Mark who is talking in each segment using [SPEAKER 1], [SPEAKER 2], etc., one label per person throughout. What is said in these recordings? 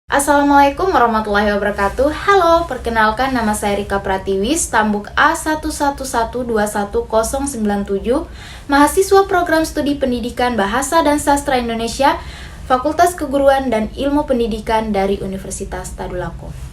[SPEAKER 1] Assalamualaikum warahmatullahi wabarakatuh. Halo, perkenalkan nama saya Rika Pratiwi, stambuk A111211097, mahasiswa program studi pendidikan Bahasa dan Sastra Indonesia, Fakultas Keguruan dan Ilmu Pendidikan dari Universitas Tadulako.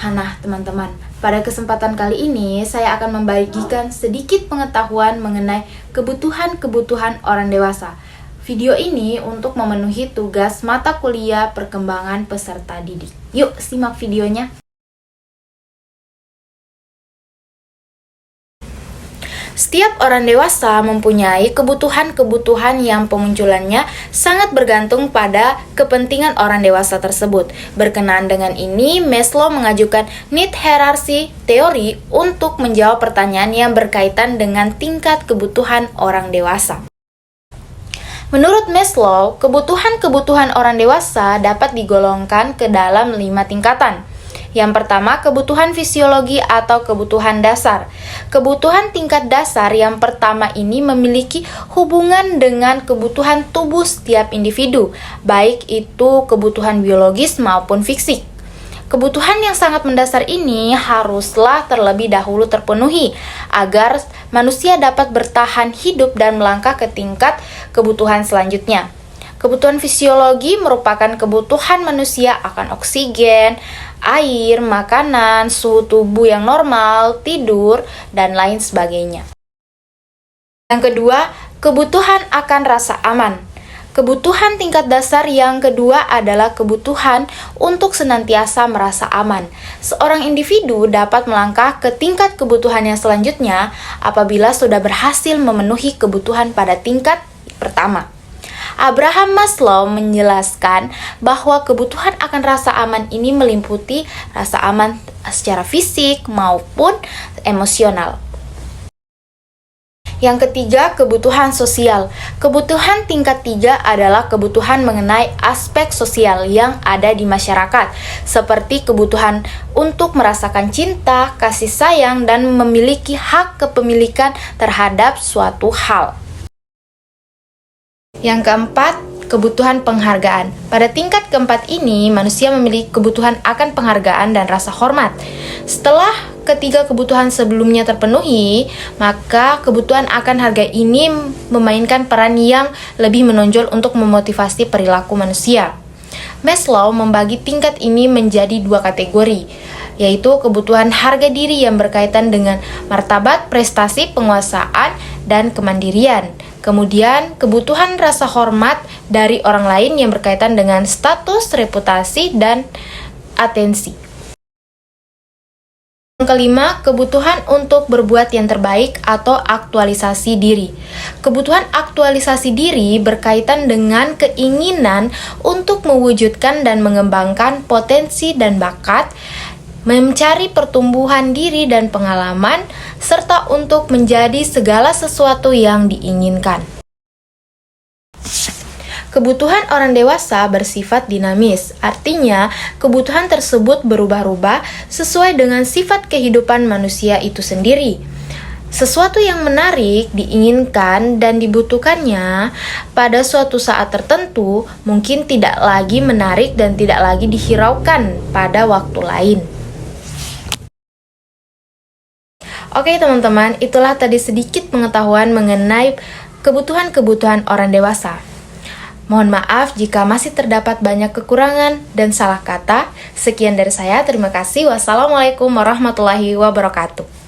[SPEAKER 1] Nah, teman-teman, pada kesempatan kali ini saya akan membagikan sedikit pengetahuan mengenai kebutuhan-kebutuhan orang dewasa. Video ini untuk memenuhi tugas mata kuliah perkembangan peserta didik. Yuk, simak videonya. Setiap orang dewasa mempunyai kebutuhan-kebutuhan yang pemunculannya sangat bergantung pada kepentingan orang dewasa tersebut. Berkenaan dengan ini, Maslow mengajukan need hierarchy teori untuk menjawab pertanyaan yang berkaitan dengan tingkat kebutuhan orang dewasa. Menurut Maslow, kebutuhan-kebutuhan orang dewasa dapat digolongkan ke dalam 5 tingkatan. Yang pertama, kebutuhan fisiologi atau kebutuhan dasar. Kebutuhan tingkat dasar yang pertama ini memiliki hubungan dengan kebutuhan tubuh setiap individu, baik itu kebutuhan biologis maupun fisik. Kebutuhan yang sangat mendasar ini haruslah terlebih dahulu terpenuhi agar manusia dapat bertahan hidup dan melangkah ke tingkat kebutuhan selanjutnya. Kebutuhan fisiologi merupakan kebutuhan manusia akan oksigen, air, makanan, suhu tubuh yang normal, tidur, dan lain sebagainya. Yang kedua, kebutuhan akan rasa aman. Kebutuhan tingkat dasar yang kedua adalah kebutuhan untuk senantiasa merasa aman. Seorang individu dapat melangkah ke tingkat kebutuhan yang selanjutnya apabila sudah berhasil memenuhi kebutuhan pada tingkat pertama. Abraham Maslow menjelaskan bahwa kebutuhan akan rasa aman ini meliputi rasa aman secara fisik maupun emosional. Yang ketiga, kebutuhan sosial. Kebutuhan tingkat 3 adalah kebutuhan mengenai aspek sosial yang ada di masyarakat, seperti kebutuhan untuk merasakan cinta, kasih sayang, dan memiliki hak kepemilikan terhadap suatu hal. Yang keempat, kebutuhan penghargaan. Pada tingkat keempat ini, manusia memiliki kebutuhan akan penghargaan dan rasa hormat. Setelah ketiga kebutuhan sebelumnya terpenuhi, maka kebutuhan akan harga ini memainkan peran yang lebih menonjol untuk memotivasi perilaku manusia. Maslow membagi tingkat ini menjadi 2 kategori, yaitu kebutuhan harga diri yang berkaitan dengan martabat, prestasi, penguasaan, dan kemandirian. Kemudian, kebutuhan rasa hormat dari orang lain yang berkaitan dengan status, reputasi, dan atensi. Yang kelima, kebutuhan untuk berbuat yang terbaik atau aktualisasi diri. Kebutuhan aktualisasi diri berkaitan dengan keinginan untuk mewujudkan dan mengembangkan potensi dan bakat, mencari pertumbuhan diri dan pengalaman, serta untuk menjadi segala sesuatu yang diinginkan. Kebutuhan orang dewasa bersifat dinamis, artinya kebutuhan tersebut berubah-ubah sesuai dengan sifat kehidupan manusia itu sendiri. Sesuatu yang menarik, diinginkan, dan dibutuhkannya pada suatu saat tertentu mungkin tidak lagi menarik dan tidak lagi dihiraukan pada waktu lain. Oke teman-teman, itulah tadi sedikit pengetahuan mengenai kebutuhan-kebutuhan orang dewasa. Mohon maaf jika masih terdapat banyak kekurangan dan salah kata. Sekian dari saya, terima kasih. Wassalamualaikum warahmatullahi wabarakatuh.